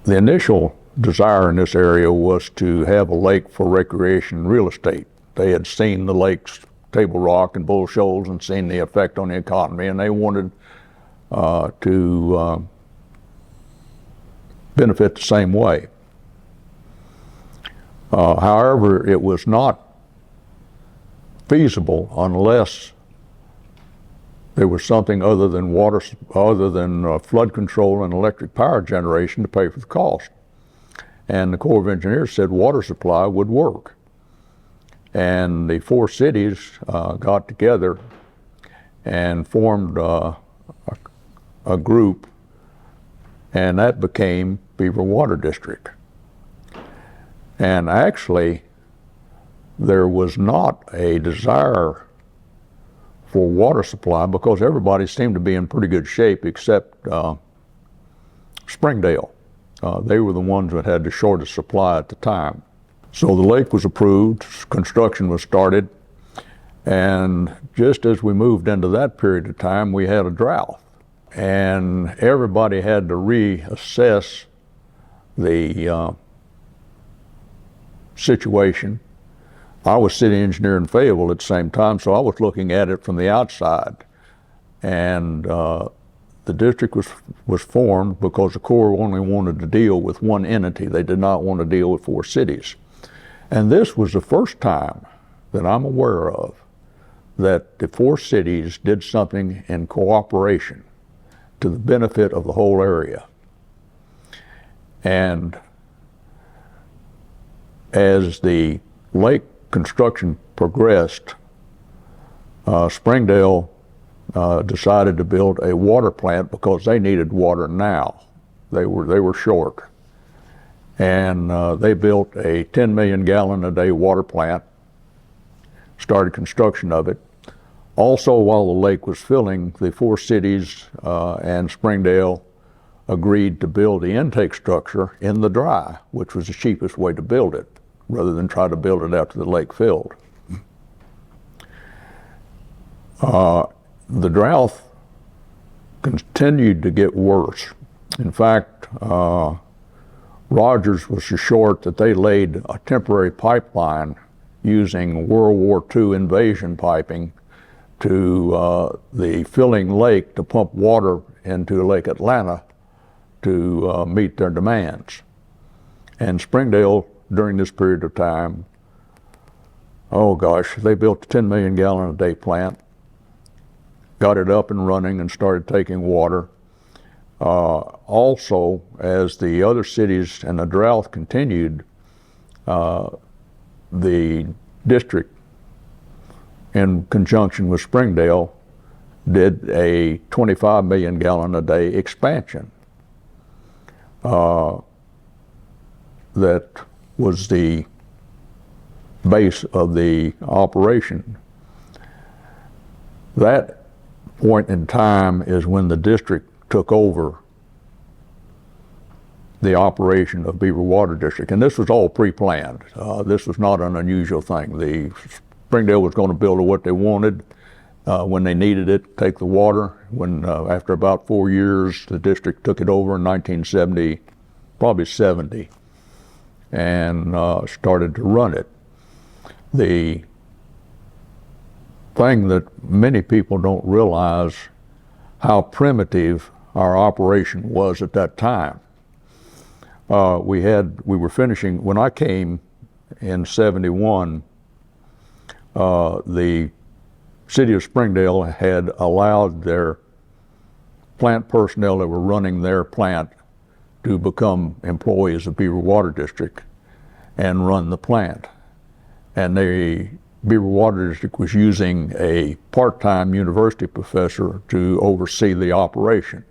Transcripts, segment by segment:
The initial desire in this area was to have a lake for recreation and real estate. They had seen the lakes, Table Rock and Bull Shoals, and seen the effect on the economy, and they wanted to benefit the same way. However, it was not feasible unless there was something other than flood control and electric power generation to pay for the cost. And the Corps of Engineers said water supply would work. And the four cities got together and formed a group, and that became Beaver Water District. And actually, there was not a desire for water supply because everybody seemed to be in pretty good shape except Springdale. They were the ones that had the shortest supply at the time. So the lake was approved, construction was started, and just as we moved into that period of time, we had a drought. And everybody had to reassess the situation. I was city engineer in Fayetteville at the same time, so I was looking at it from the outside. And the district was formed because the Corps only wanted to deal with one entity. They did not want to deal with four cities. And this was the first time that I'm aware of that the four cities did something in cooperation to the benefit of the whole area. And as the lake construction progressed, Springdale decided to build a water plant because they needed water now. They were short. And they built a 10 million gallon a day water plant, started construction of it. Also, while the lake was filling, the four cities and Springdale agreed to build the intake structure in the dry, which was the cheapest way to build it, rather than try to build it after the lake filled. The drought continued to get worse. In fact, Rogers was so short that they laid a temporary pipeline using World War II invasion piping to the filling lake to pump water into Lake Atlanta to meet their demands. And Springdale, during this period of time, oh gosh, they built a 10 million gallon a day plant, got it up and running and started taking water. Also, as the other cities and the drought continued, the district, in conjunction with Springdale, did a 25 million gallon a day expansion. That was the base of the operation. That point in time is when the district took over the operation of Beaver Water District. And this was all pre-planned. This was not an unusual thing. The Springdale was going to build what they wanted when they needed it, take the water. When after about 4 years, the district took it over in 1970, probably 70, and started to run it. The thing that many people don't realize how primitive our operation was at that time. We were finishing, when I came in 71, the city of Springdale had allowed their plant personnel that were running their plant to become employees of Beaver Water District and run the plant. And the Beaver Water District was using a part-time university professor to oversee the operation.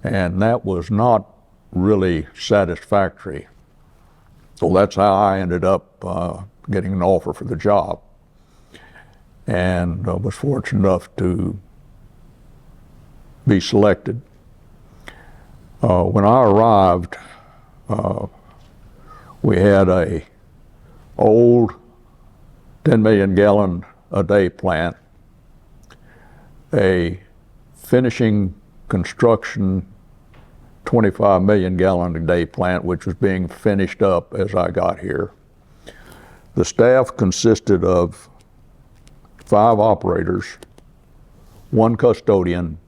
And that was not really satisfactory. So that's how I ended up getting an offer for the job. And was fortunate enough to be selected. When I arrived, we had a old 10 million gallon a day plant, a finishing construction 25 million gallon a day plant, which was being finished up as I got here. The staff consisted of 5 operators, 1 custodian,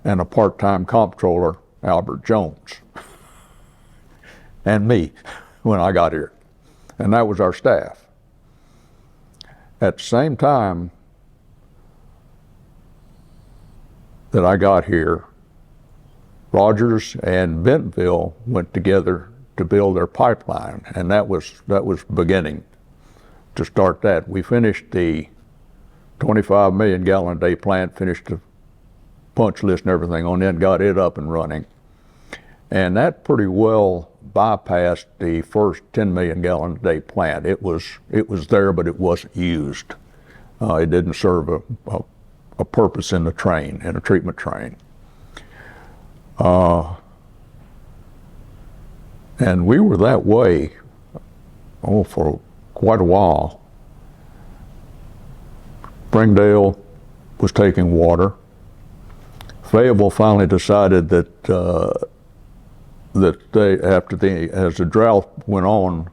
and a part-time comptroller, Albert Jones, and me when I got here. And that was our staff. At the same time that I got here, Rogers and Bentonville went together to build their pipeline, and that was beginning to start that. We finished the 25 million gallon a day plant, finished the punch list and everything on it, got it up and running. And that pretty well bypassed the first 10 million gallon a day plant. It was there, but it wasn't used. It didn't serve a purpose in the train, in a treatment train. And we were that way, for quite a while. Springdale was taking water. Fayetteville finally decided that as the drought went on,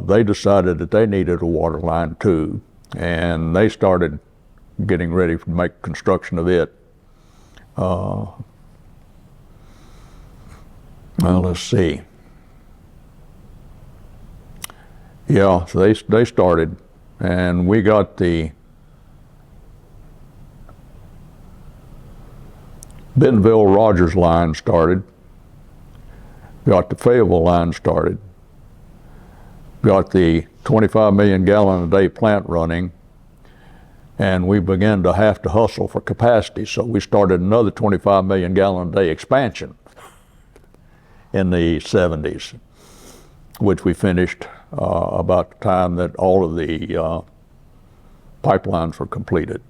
they decided that they needed a water line too, and they started getting ready to make construction of it. Well, let's see. Yeah, so they started, and we got the Bentonville Rogers line started, got the Fayetteville line started, got the 25 million gallon a day plant running, and we began to have to hustle for capacity. So we started another 25 million gallon a day expansion in the 70s, which we finished about the time that all of the pipelines were completed.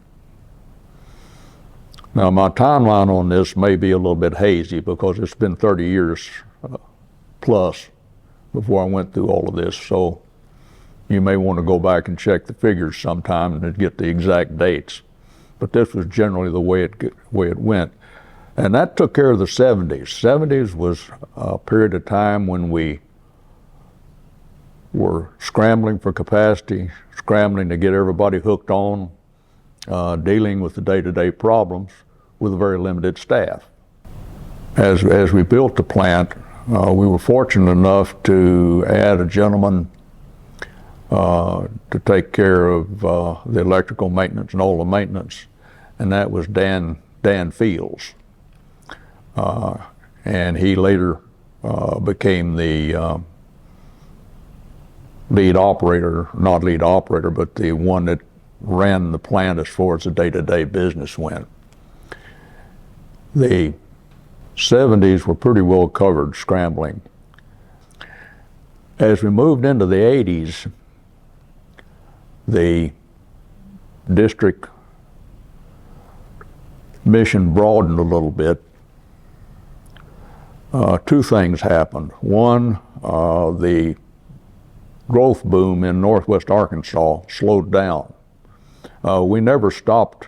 Now, my timeline on this may be a little bit hazy because it's been 30 years plus before I went through all of this, so you may want to go back and check the figures sometime and get the exact dates. But this was generally the way it went. And that took care of the 70s. 70s was a period of time when we were scrambling for capacity, scrambling to get everybody hooked on, dealing with the day-to-day problems with a very limited staff. As we built the plant, we were fortunate enough to add a gentleman to take care of the electrical maintenance and all the maintenance, and that was Dan Fields. And he later became the lead operator, not lead operator, but the one that ran the plant as far as the day-to-day business went. The 70s were pretty well covered scrambling. As we moved into the 80s, the district mission broadened a little bit. 2 things happened. One, the growth boom in northwest Arkansas slowed down. We never stopped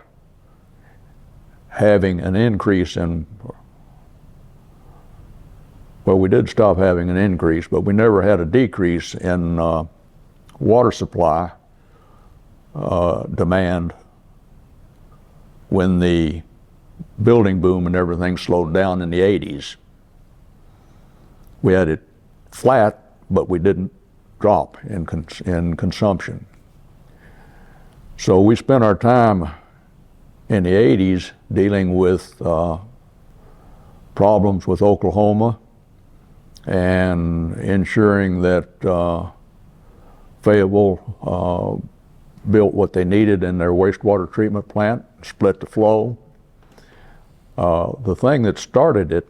having an increase in, well, we did stop having an increase, but we never had a decrease in water supply demand when the building boom and everything slowed down in the 80s. We had it flat, but we didn't drop in consumption. So we spent our time in the 80s dealing with problems with Oklahoma and ensuring that Fayetteville built what they needed in their wastewater treatment plant, split the flow. The thing that started it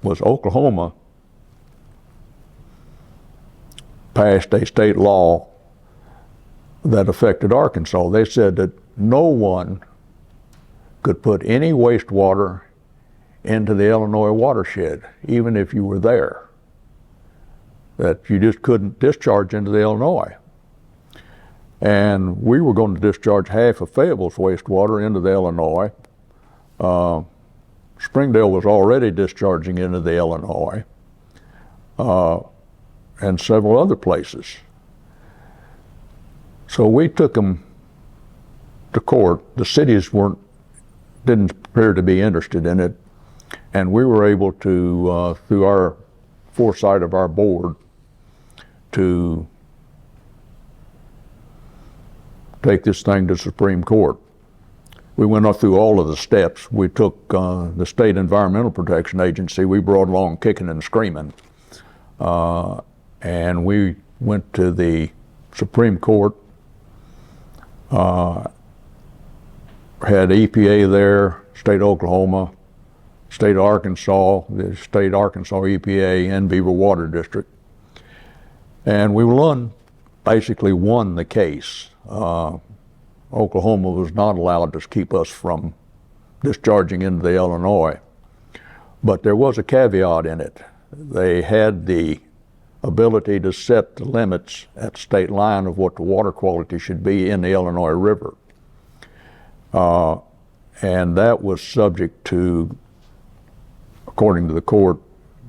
was Oklahoma passed a state law that affected Arkansas. They said that no one could put any wastewater into the Illinois watershed, even if you were there. That you just couldn't discharge into the Illinois. And we were going to discharge half of Fayetteville's wastewater into the Illinois. Springdale was already discharging into the Illinois, and several other places. So we took them to court. The cities didn't appear to be interested in it, and we were able to, through our foresight of our board, to take this thing to Supreme Court. We went up through all of the steps. We took the State Environmental Protection Agency, we brought along kicking and screaming. And we went to the Supreme Court, had EPA there, State of Oklahoma, State of Arkansas, the State Arkansas EPA, and Beaver Water District. And we basically won the case. Oklahoma was not allowed to keep us from discharging into the Illinois. But there was a caveat in it. They had the ability to set the limits at the state line of what the water quality should be in the Illinois River. And that was subject to, according to the court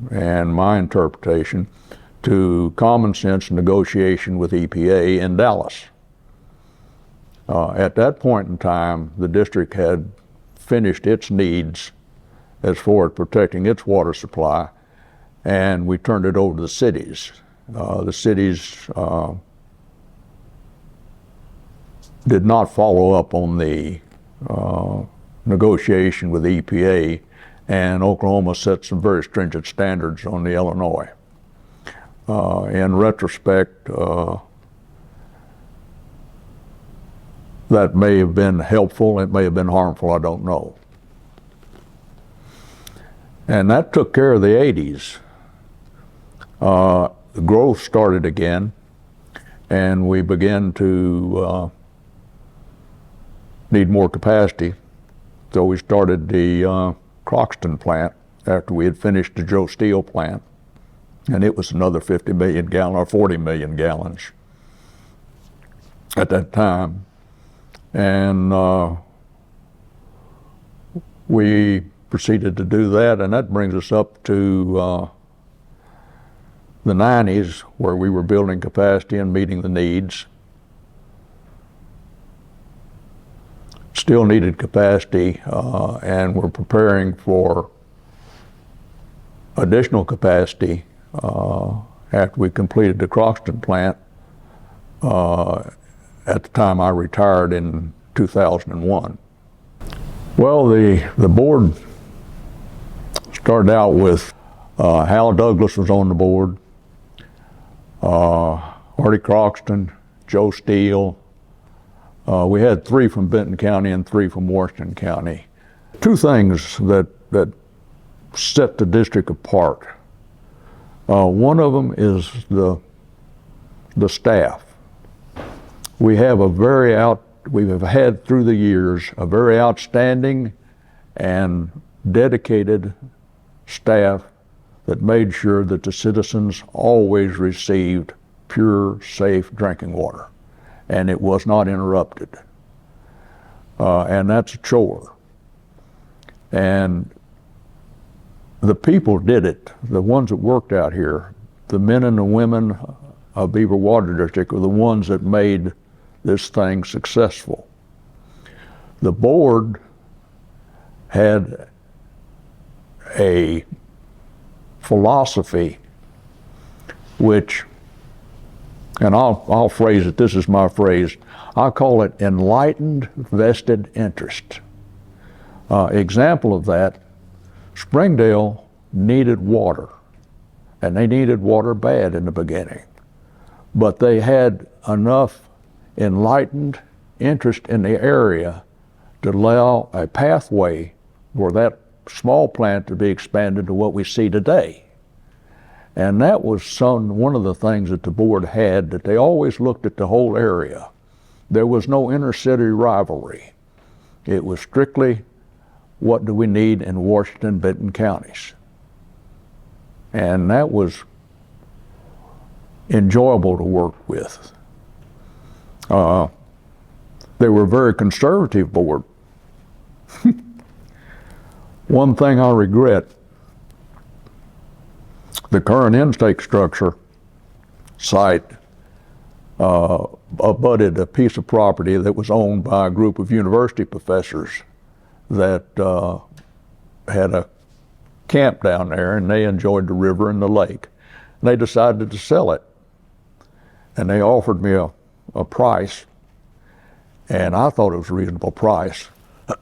and my interpretation, to common sense negotiation with EPA in Dallas. At that point in time, the district had finished its needs as far as protecting its water supply, and we turned it over to the cities. The cities did not follow up on the negotiation with the EPA, and Oklahoma set some very stringent standards on the Illinois. In retrospect, that may have been helpful, it may have been harmful, I don't know. And that took care of the 80s. The growth started again, and we began to need more capacity. So we started the Croxton plant after we had finished the Joe Steel plant, and it was another 50 million gallons or 40 million gallons at that time. And we proceeded to do that, and that brings us up to the 90s, where we were building capacity and meeting the needs. Still needed capacity, and we're preparing for additional capacity after we completed the Croxton plant. At the time I retired in 2001. Well, the board started out with Hal Douglas was on the board, Artie Croxton, Joe Steele. We had 3 from Benton County and 3 from Washington County. 2 things that set the district apart. One of them is the staff. We have we have had through the years a very outstanding and dedicated staff that made sure that the citizens always received pure, safe drinking water, and it was not interrupted. And that's a chore. And the people did it, the ones that worked out here, the men and the women of Beaver Water District are the ones that made this thing successful. The board had a philosophy which, and I'll phrase it, this is my phrase, I call it enlightened vested interest. Example of that, Springdale needed water, and they needed water bad in the beginning, but they had enough enlightened interest in the area to allow a pathway for that small plant to be expanded to what we see today. And that was one of the things that the board had, that they always looked at the whole area. There was no inner city rivalry. It was strictly, what do we need in Washington and Benton counties? And that was enjoyable to work with. They were a very conservative board. One thing I regret, the current intake structure site abutted a piece of property that was owned by a group of university professors that had a camp down there, and they enjoyed the river and the lake. And they decided to sell it. And they offered me a price, and I thought it was a reasonable price.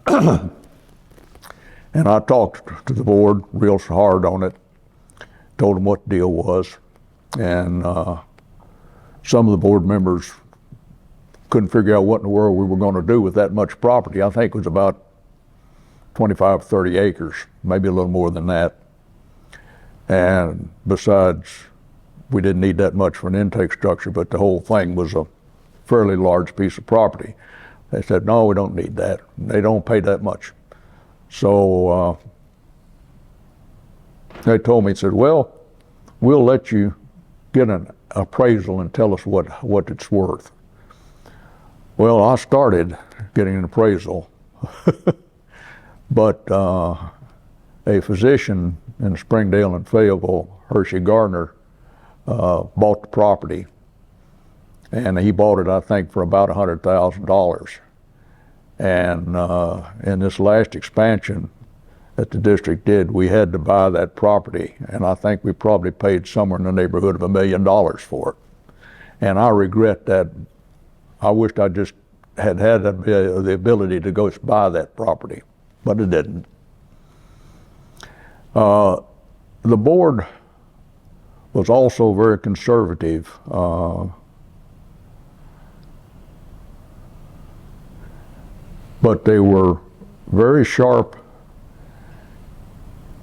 And I talked to the board real hard on it, told them what the deal was, and some of the board members couldn't figure out what in the world we were going to do with that much property. I think it was about 25, 30 acres, maybe a little more than that. And besides, we didn't need that much for an intake structure, but the whole thing was a fairly large piece of property. They said, no, we don't need that. They don't pay that much. So they told me, said, well, we'll let you get an appraisal and tell us what it's worth. Well, I started getting an appraisal, but a physician in Springdale and Fayetteville, Hershey Gardner, bought the property, and he bought it, I think, for about $100,000. And in this last expansion that the district did, we had to buy that property, and I think we probably paid somewhere in the neighborhood of $1 million for it. And I regret that. I wished I just had the ability to go buy that property, but it didn't. The board was also very conservative. But they were very sharp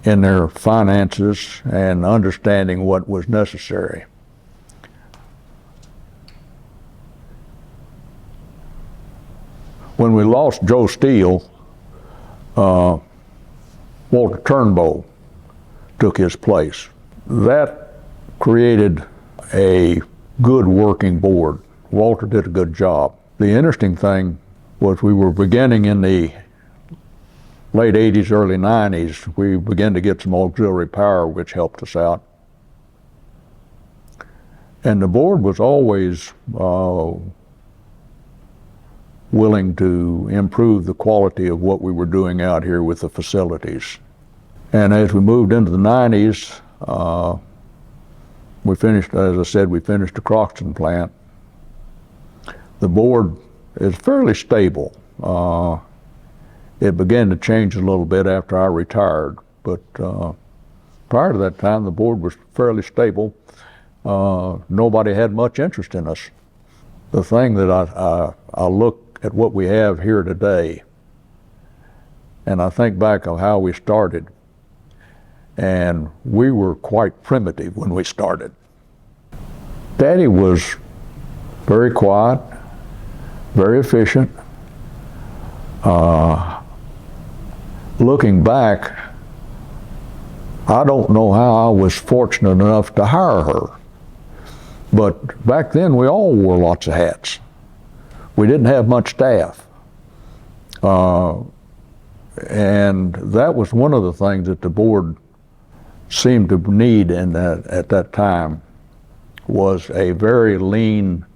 in their finances and understanding what was necessary. When we lost Joe Steele, Walter Turnbow took his place. That created a good working board. Walter did a good job. The interesting thing was we were beginning in the late 80s, early 90s, we began to get some auxiliary power, which helped us out. And the board was always willing to improve the quality of what we were doing out here with the facilities. And as we moved into the 90s, we finished, as I said, we finished the Croxton plant. The board is fairly stable. It began to change a little bit after I retired, but prior to that time, the board was fairly stable. Nobody had much interest in us. The thing that I look at what we have here today, and I think back of how we started, and we were quite primitive when we started. Daddy was very quiet, very efficient. Looking back, I don't know how I was fortunate enough to hire her. But back then, we all wore lots of hats. We didn't have much staff. And that was one of the things that the board seemed to need at that time, was a very lean,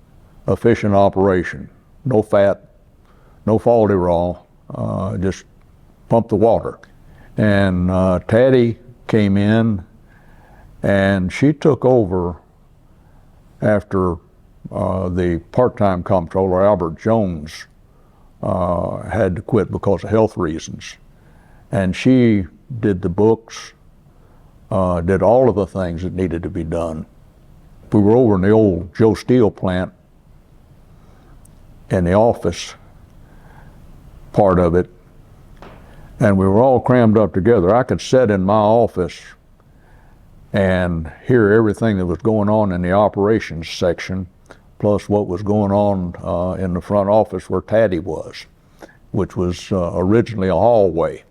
efficient operation. No fat, no faulty raw, just pump the water. And Taddy came in, and she took over after the part-time comptroller, Albert Jones, had to quit because of health reasons. And she did the books, did all of the things that needed to be done. We were over in the old Joe Steele plant, in the office part of it, and we were all crammed up together. I could sit in my office and hear everything that was going on in the operations section, plus what was going on in the front office where Taddy was, which was originally a hallway.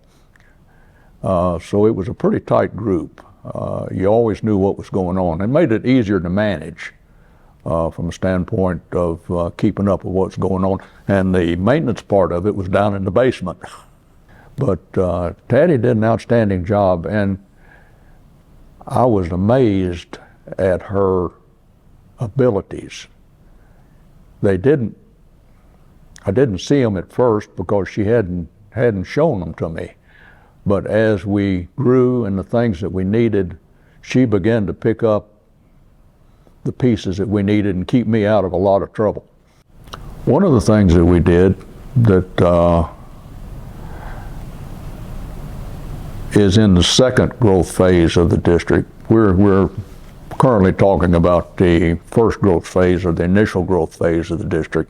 So it was a pretty tight group. You always knew what was going on. It made it easier to manage from a standpoint of keeping up with what's going on. And the maintenance part of it was down in the basement. But Taddy did an outstanding job, and I was amazed at her abilities. I didn't see them at first because she hadn't shown them to me. But as we grew and the things that we needed, she began to pick up the pieces that we needed and keep me out of a lot of trouble. One of the things that we did that is in the second growth phase of the district. We're currently talking about the first growth phase or the initial growth phase of the district.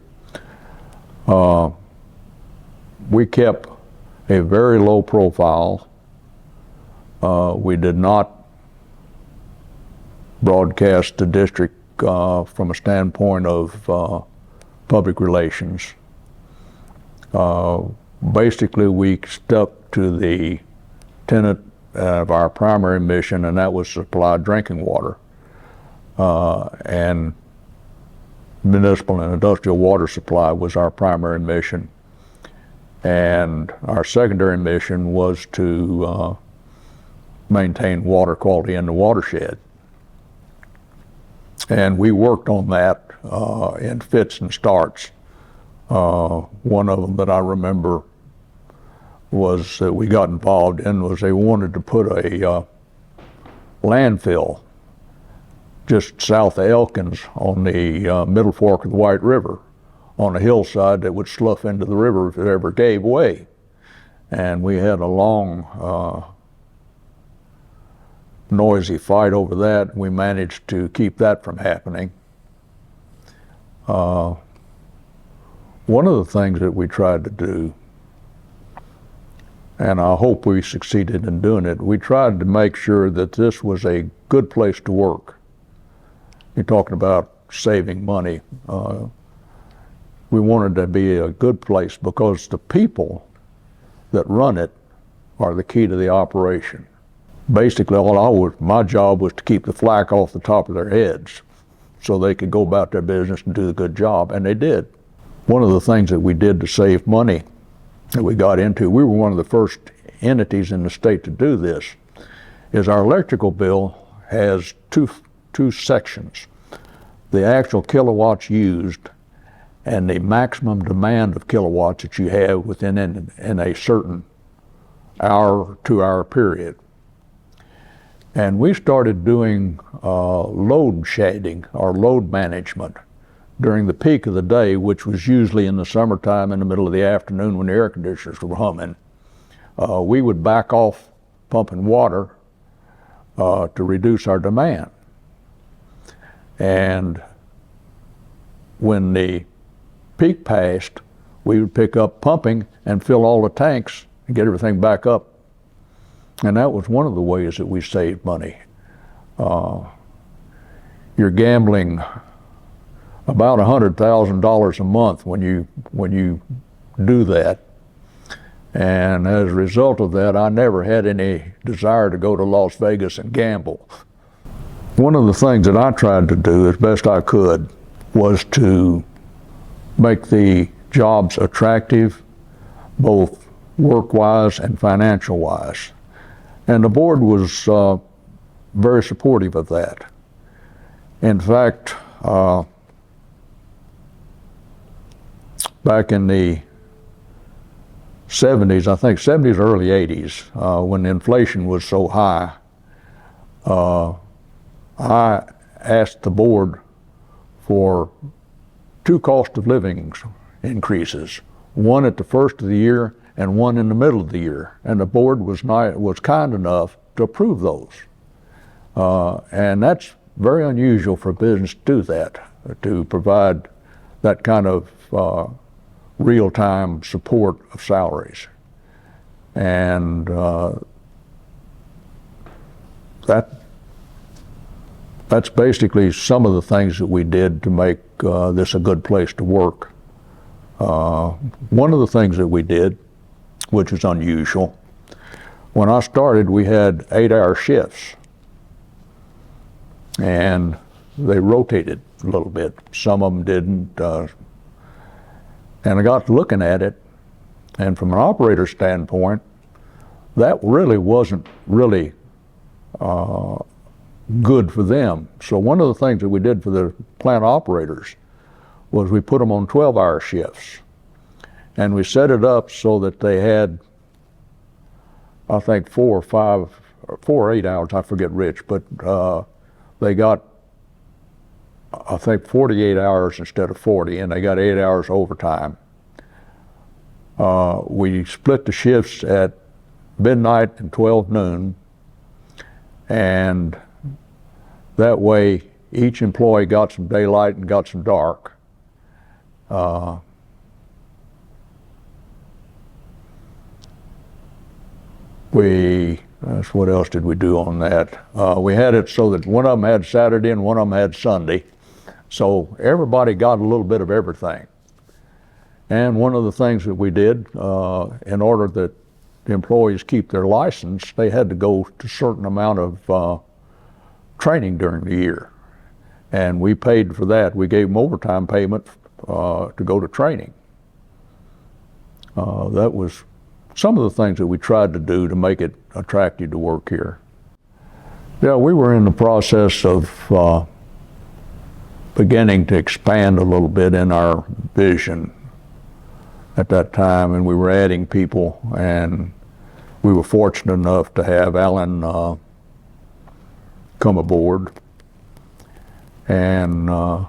We kept a very low profile. We did not broadcast the district from a standpoint of public relations. Basically, we stuck to the tenet of our primary mission, and that was supply drinking water. And municipal and industrial water supply was our primary mission. And our secondary mission was to maintain water quality in the watershed. And we worked on that in fits and starts. One of them that I remember was that we got involved in was they wanted to put a landfill just south of Elkins on the middle fork of the White River on a hillside that would slough into the river if it ever gave way. And we had a long, noisy fight over that. We managed to keep that from happening. One of the things that we tried to do, and I hope we succeeded in doing it, we tried to make sure that this was a good place to work. You're talking about saving money. We wanted to be a good place because the people that run it are the key to the operation. Basically, my job was to keep the flack off the top of their heads so they could go about their business and do a good job, and they did. One of the things that we did to save money that we got into, we were one of the first entities in the state to do this, is our electrical bill has two sections. The actual kilowatts used and the maximum demand of kilowatts that you have within in a certain hour, 2-hour period. And we started doing load shedding or load management during the peak of the day, which was usually in the summertime in the middle of the afternoon when the air conditioners were humming. We would back off pumping water to reduce our demand. And when the peak passed, we would pick up pumping and fill all the tanks and get everything back up. And that was one of the ways that we saved money. You're gambling about $100,000 a month when you do that. And as a result of that, I never had any desire to go to Las Vegas and gamble. One of the things that I tried to do as best I could was to make the jobs attractive, both work-wise and financial-wise. And the board was very supportive of that. In fact, back in the 70s, I think 70s, early 80s, when inflation was so high, I asked the board for 2 cost of living increases, one at the first of the year and one in the middle of the year. And the board was kind enough to approve those. And that's very unusual for a business to do that, to provide that kind of real-time support of salaries. And that's basically some of the things that we did to make this a good place to work. One of the things that we did, which is unusual, when I started, we had 8-hour shifts. And they rotated a little bit. Some of them didn't. And I got looking at it, and from an operator standpoint, that really wasn't really good for them. So one of the things that we did for the plant operators was we put them on 12-hour shifts. And we set it up so that they had, I think, 4 or 8 hours, I forget which, but they got, I think, 48 hours instead of 40, and they got 8 hours overtime. We split the shifts at midnight and 12 noon, and that way each employee got some daylight and got some dark. What else did we do on that? We had it so that one of them had Saturday and one of them had Sunday. So everybody got a little bit of everything. And one of the things that we did, in order that the employees keep their license, they had to go to a certain amount of training during the year. And we paid for that. We gave them overtime payment to go to training. That was some of the things that we tried to do to make it attractive to work here. Yeah, we were in the process of beginning to expand a little bit in our vision at that time, and we were adding people, and we were fortunate enough to have Alan come aboard, and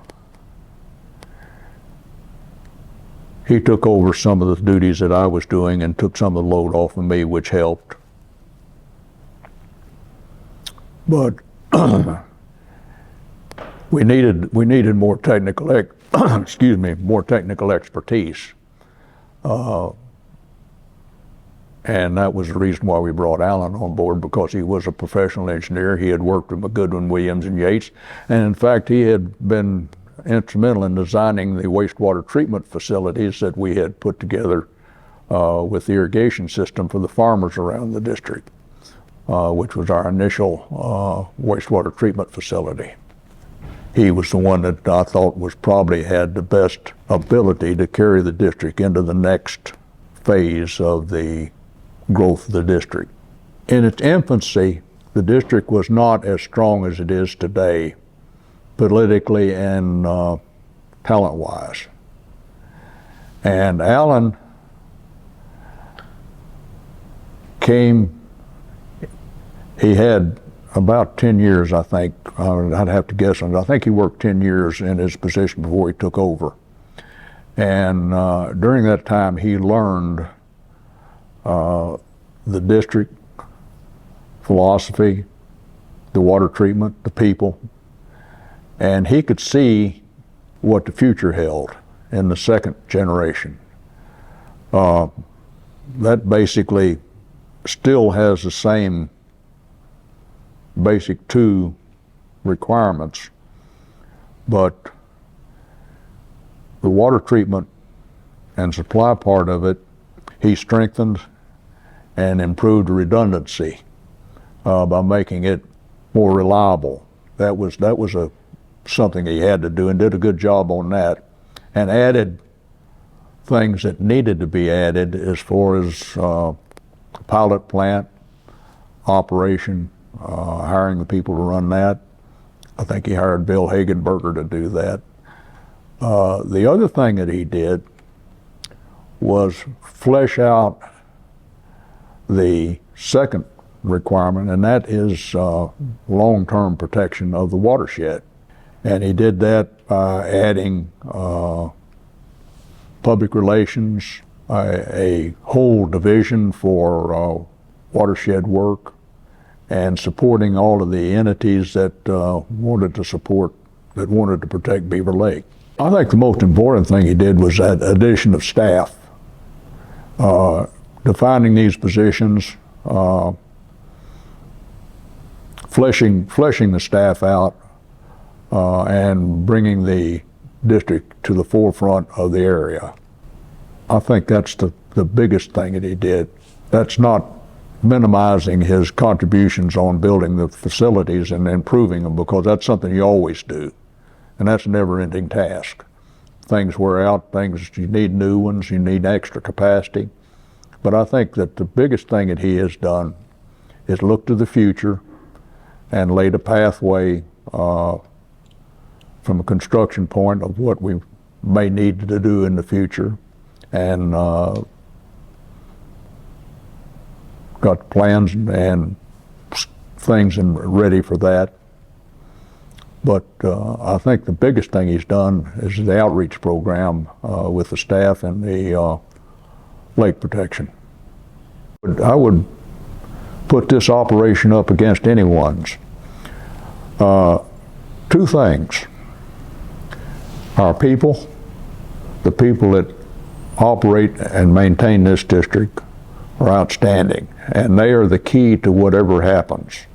he took over some of the duties that I was doing and took some of the load off of me, which helped. But we needed more technical more technical expertise. And that was the reason why we brought Alan on board, because he was a professional engineer. He had worked with Goodwin, Williams, and Yates. And in fact, he had been instrumental in designing the wastewater treatment facilities that we had put together with the irrigation system for the farmers around the district, which was our initial wastewater treatment facility. He was the one that I thought was probably had the best ability to carry the district into the next phase of the growth of the district. In its infancy, the district was not as strong as it is today, politically and talent-wise. And Alan came, he had about 10 years, I think. I'd have to guess on it. I think he worked 10 years in his position before he took over. And during that time, he learned the district philosophy, the water treatment, the people, and he could see what the future held in the second generation. That basically still has the same basic 2 requirements, but the water treatment and supply part of it, he strengthened and improved redundancy by making it more reliable. That was something he had to do, and did a good job on that, and added things that needed to be added as far as pilot plant operation, hiring the people to run that. I think he hired Bill Hagenberger to do that. The other thing that he did was flesh out the second requirement, and that is long-term protection of the watershed. And he did that by adding public relations, a whole division for watershed work, and supporting all of the entities that wanted to protect Beaver Lake. I think the most important thing he did was that addition of staff, defining these positions, fleshing the staff out, and bringing the district to the forefront of the area. I think that's the biggest thing that he did. That's not minimizing his contributions on building the facilities and improving them, because that's something you always do, and that's a never-ending task. Things wear out, you need new ones, you need extra capacity, But I think that the biggest thing that he has done is look to the future and laid a pathway from a construction point of what we may need to do in the future, and got plans and things ready for that. But I think the biggest thing he's done is the outreach program with the staff and the lake protection. I would put this operation up against anyone's. Two things. Our people, the people that operate and maintain this district, are outstanding, and they are the key to whatever happens.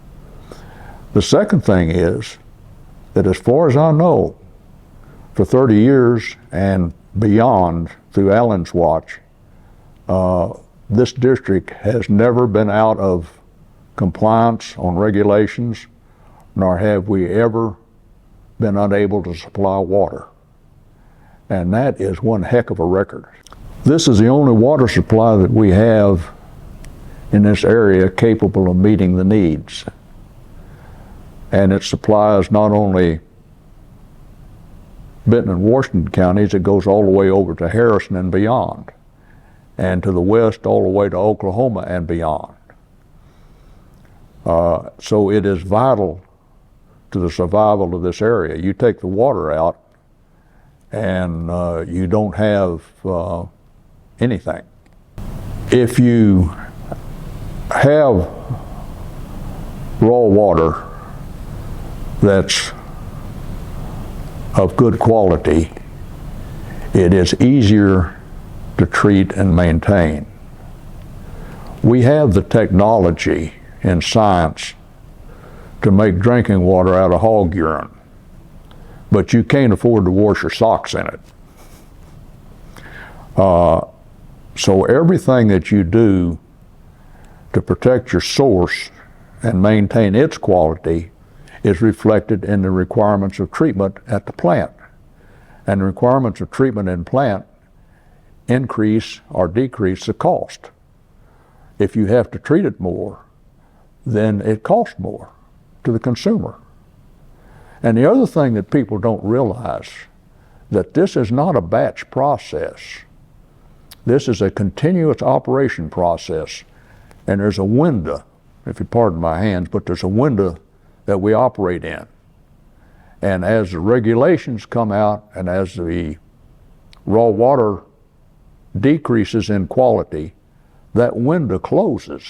The second thing is that, as far as I know, for 30 years and beyond through Allen's watch, this district has never been out of compliance on regulations, nor have we ever been unable to supply water. And that is one heck of a record. This is the only water supply that we have in this area capable of meeting the needs. And it supplies not only Benton and Washington counties, it goes all the way over to Harrison and beyond, and to the west all the way to Oklahoma and beyond. So it is vital to the survival of this area. You take the water out and you don't have anything. If you have raw water that's of good quality, it is easier to treat and maintain. We have the technology and science to make drinking water out of hog urine, but you can't afford to wash your socks in it. So everything that you do to protect your source and maintain its quality is reflected in the requirements of treatment at the plant. And the requirements of treatment in plant increase or decrease the cost. If you have to treat it more, then it costs more to the consumer. And the other thing that people don't realize, that this is not a batch process. This is a continuous operation process, and there's a window, if you pardon my hands, but there's a window that we operate in. And as the regulations come out and as the raw water decreases in quality, that window closes,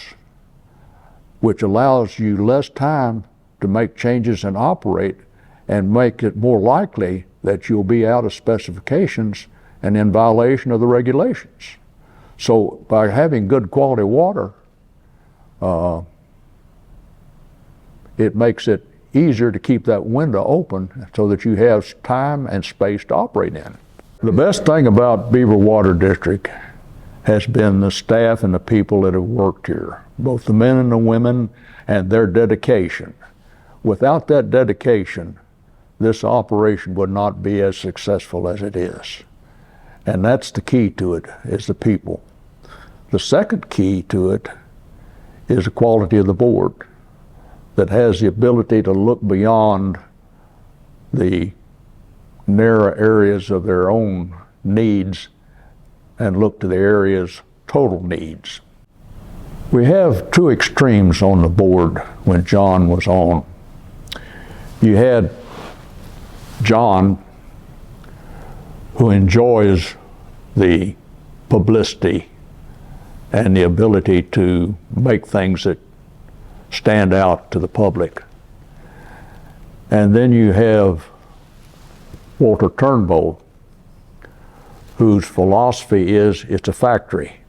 which allows you less time to make changes and operate, and make it more likely that you'll be out of specifications and in violation of the regulations. So by having good quality water, it makes it easier to keep that window open so that you have time and space to operate in. The best thing about Beaver Water District has been the staff and the people that have worked here, both the men and the women, and their dedication. Without that dedication, this operation would not be as successful as it is. And that's the key to it, is the people. The second key to it is the quality of the board that has the ability to look beyond the narrow areas of their own needs and look to the area's total needs. We have two extremes on the board when John was on. You had John, who enjoys the publicity and the ability to make things that stand out to the public. And then you have Walter Turnbull, whose philosophy is, it's a factory.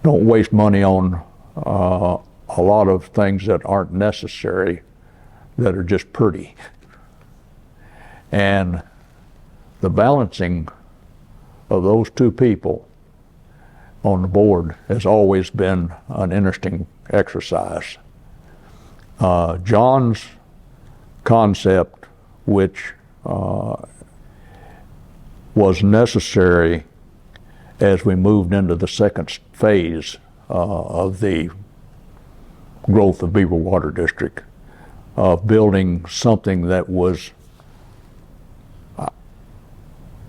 Don't waste money on a lot of things that aren't necessary, that are just pretty. And the balancing of those two people on the board has always been an interesting exercise. John's concept, which was necessary as we moved into the second phase of the growth of Beaver Water District, of building something that was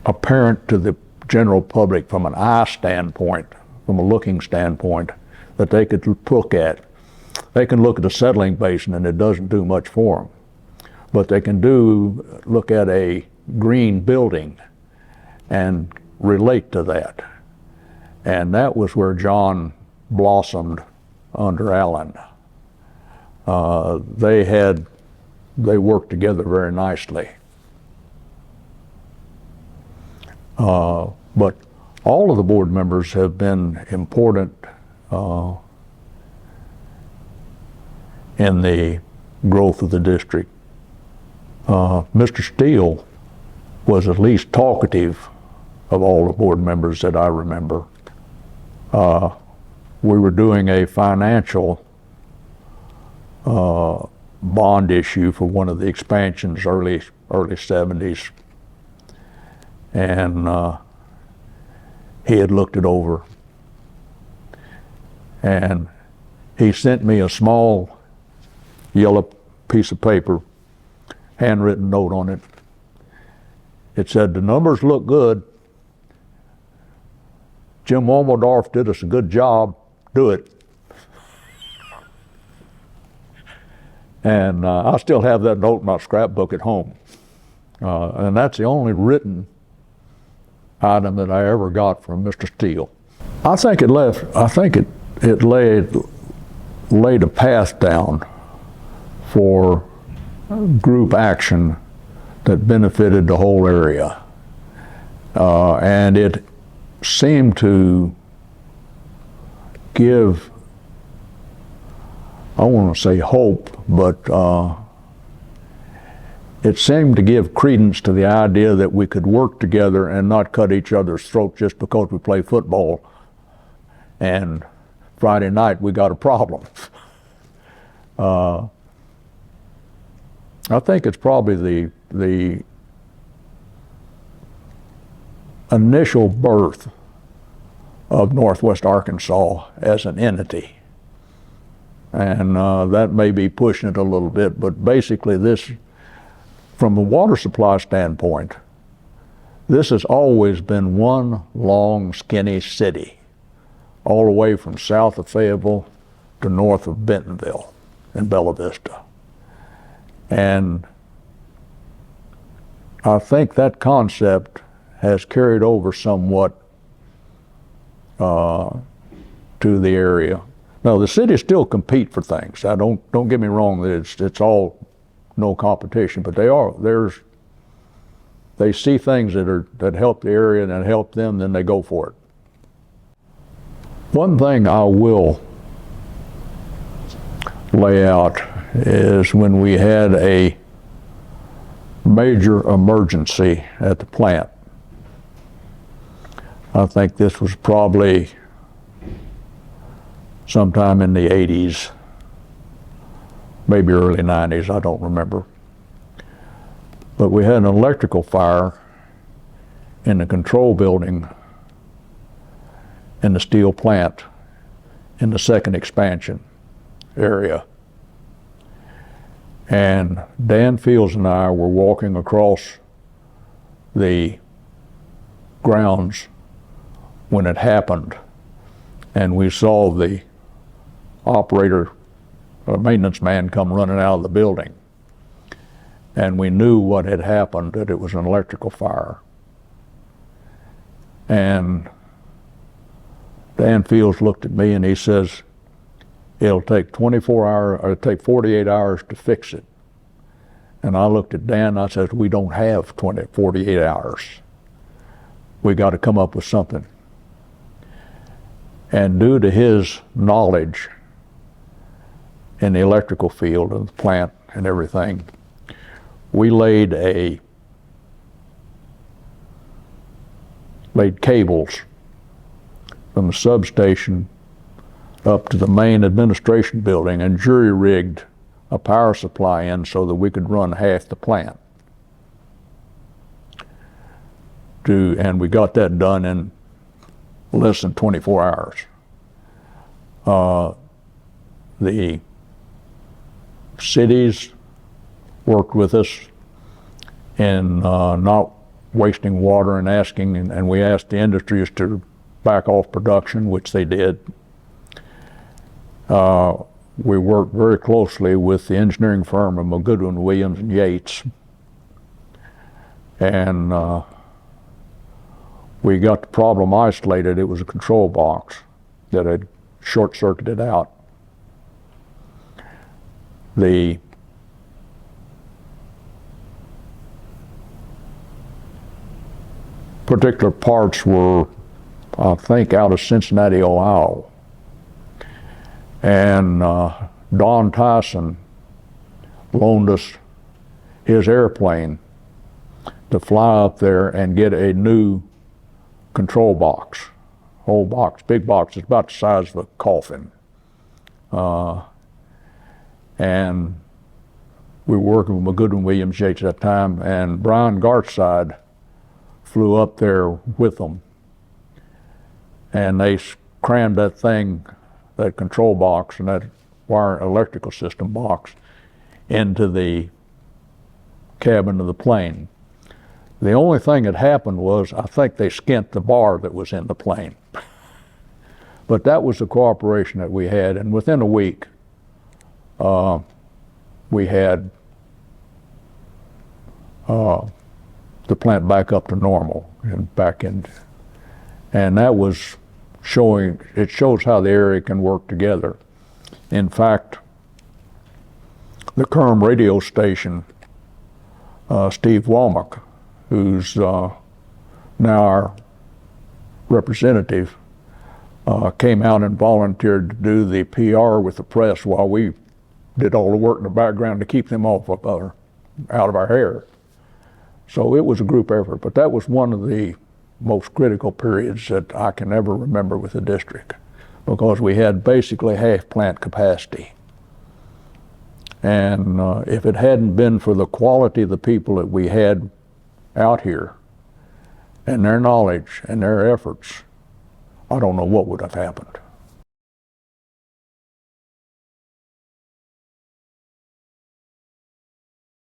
apparent to the general public from an eye standpoint, from a looking standpoint, that they could look at. They can look at the settling basin and it doesn't do much for them. But they can look at a green building and relate to that. And that was where John blossomed under Allen. They worked together very nicely. But all of the board members have been important in the growth of the district. Mr. Steele was at least talkative of all the board members that I remember. We were doing a financial bond issue for one of the expansions, early 70s. And he had looked it over. And he sent me a small yellow piece of paper, handwritten note on it. It said, "The numbers look good. Jim Wommeldorf did us a good job. Do it." And I still have that note in my scrapbook at home. And that's the only written item that I ever got from Mr. Steele. I think it laid a path down for group action that benefited the whole area. And it seemed to give, I want to say hope, but it seemed to give credence to the idea that we could work together and not cut each other's throat just because we play football and Friday night we got a problem. I think it's probably the initial birth of Northwest Arkansas as an entity. And that may be pushing it a little bit, but basically this, from a water supply standpoint, this has always been one long, skinny city, all the way from south of Fayetteville to north of Bentonville and Bella Vista. And I think that concept has carried over somewhat to the area. Now, the cities still compete for things. Don't get me wrong, it's all no competition, but they see things that help the area and that help them, then they go for it. One thing I will lay out is when we had a major emergency at the plant. I think this was probably sometime in the 80s, maybe early 90s, I don't remember. But we had an electrical fire in the control building in the steel plant in the second expansion area. And Dan Fields and I were walking across the grounds when it happened, and we saw the operator, a maintenance man, come running out of the building. And we knew what had happened, that it was an electrical fire. And Dan Fields looked at me and he says, "It'll take 24 hours, or it'll take 48 hours to fix it." And I looked at Dan and I said, "We don't have 48 hours. We got to come up with something." And due to his knowledge in the electrical field of the plant and everything, we laid cables from the substation up to the main administration building and jury-rigged a power supply in so that we could run half the plant. And we got that done in less than 24 hours. The cities worked with us in not wasting water and asking, and we asked the industries to back off production, which they did. We worked very closely with the engineering firm of McGoodwin, Williams, and Yates. And we got the problem isolated. It was a control box that had short-circuited out. The particular parts were, I think, out of Cincinnati, Ohio. And Don Tyson loaned us his airplane to fly up there and get a new control box, whole box, big box. It's about the size of a coffin. And we were working with McGoodwin, Williams, Yates at that time, and Brian Gartside flew up there with them. And they crammed that thing, that control box and that wire electrical system box, into the cabin of the plane. The only thing that happened was, I think they skint the bar that was in the plane. But that was the cooperation that we had, and within a week, we had the plant back up to normal and back in, and that was showing, it shows how the area can work together. In fact, the Kerm radio station, Steve Womack, who's now our representative, came out and volunteered to do the PR with the press while we did all the work in the background to keep them out of our hair. So it was a group effort, but that was one of the most critical periods that I can ever remember with the district, because we had basically half plant capacity. And if it hadn't been for the quality of the people that we had out here and their knowledge and their efforts, I don't know what would have happened.